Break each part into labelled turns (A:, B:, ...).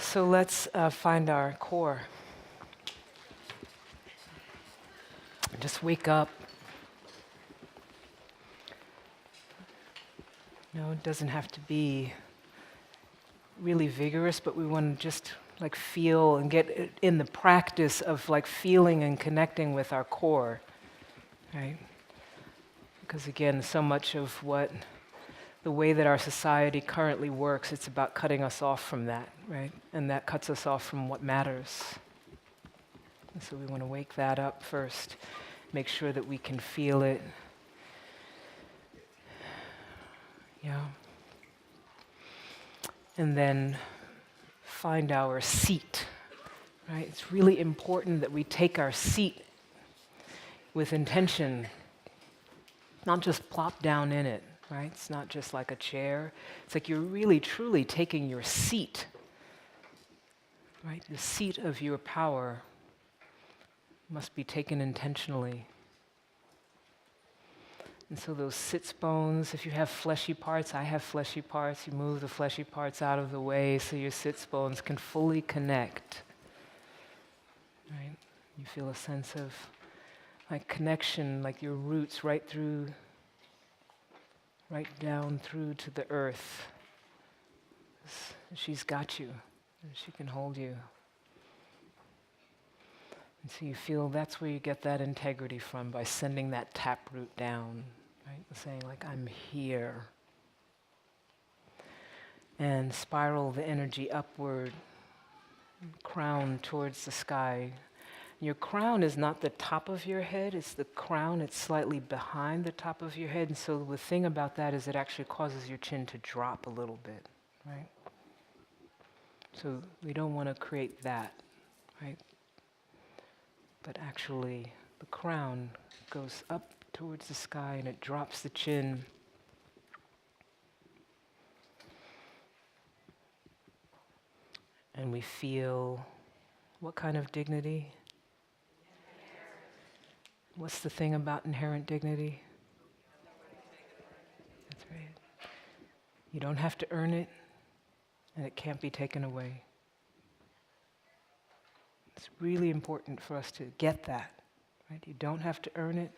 A: So let's find our core. Just wake up. No, it doesn't have to be really vigorous, but we want to just like feel and get in the practice of like feeling and connecting with our core, right? Because again, so much of what the way that our society currently works, it's about cutting us off from that, right? And that cuts us off from what matters. And so we want to wake that up first, make sure that we can feel it. Yeah. And then find our seat, right? It's really important that we take our seat with intention, not just plop down in it, right? It's not just like a chair. It's like you're really, truly taking your seat, right? The seat of your power must be taken intentionally. And so those sits bones, if you have fleshy parts, I have fleshy parts, you move the fleshy parts out of the way so your sits bones can fully connect, right? You feel a sense of like connection, like your roots right down through to the earth. She's got you, and she can hold you. And so you feel that's where you get that integrity from, by sending that taproot down, right? Saying like, I'm here. And spiral the energy upward, crown towards the sky. Your crown is not the top of your head, it's the crown, it's slightly behind the top of your head. And so the thing about that is it actually causes your chin to drop a little bit, right? So we don't want to create that, right? But actually, the crown goes up towards the sky and it drops the chin. And we feel what kind of dignity? What's the thing about inherent dignity? That's right. You don't have to earn it, and it can't be taken away. It's really important for us to get that, right? You don't have to earn it,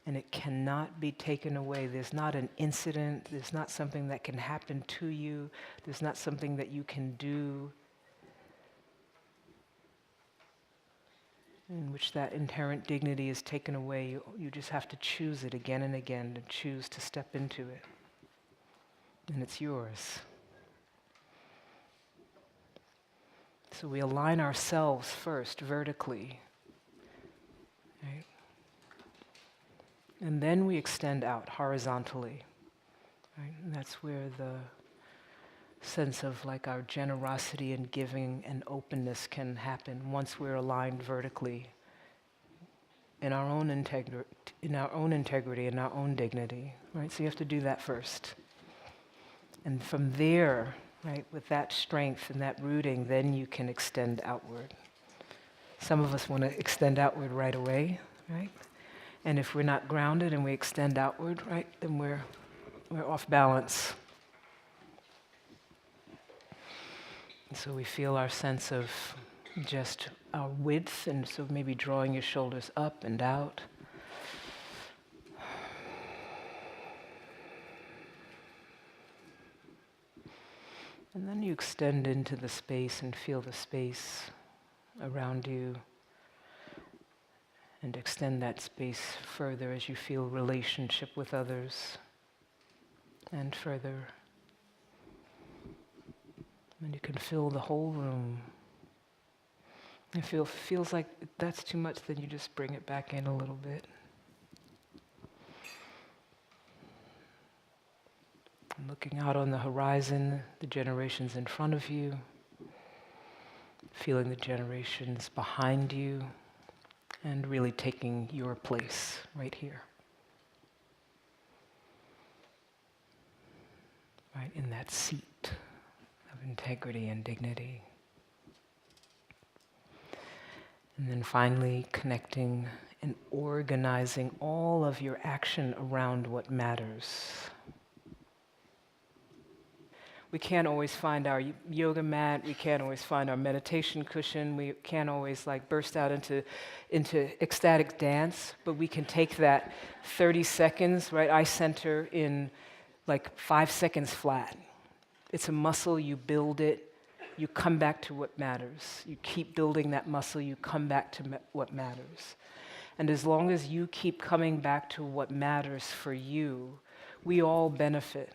A: and it cannot be taken away. There's not an incident, there's not something that can happen to you, there's not something that you can do in which that inherent dignity is taken away. You just have to choose it again and again, and choose to step into it. And it's yours. So we align ourselves first vertically, right? And then we extend out horizontally, right? And that's where the sense of like our generosity and giving and openness can happen once we're aligned vertically in our own integrity, in our own dignity, right? So you have to do that first. And from there, right, with that strength and that rooting, then you can extend outward. Some of us want to extend outward right away, right? And if we're not grounded and we extend outward, right, then we're off balance. And so we feel our sense of just our width, and so maybe drawing your shoulders up and out. And then you extend into the space and feel the space around you, and extend that space further as you feel relationship with others, and further. And you can fill the whole room. If it feels like that's too much, then you just bring it back in a little bit. Looking out on the horizon, the generations in front of you, feeling the generations behind you, and really taking your place right here. Right in that seat of integrity and dignity. And then finally connecting and organizing all of your action around what matters. We can't always find our yoga mat. We can't always find our meditation cushion. We can't always like burst out into ecstatic dance, but we can take that 30 seconds, right? I center in like 5 seconds flat. It's a muscle, you build it, you come back to what matters. You keep building that muscle, you come back to what matters. And as long as you keep coming back to what matters for you, we all benefit.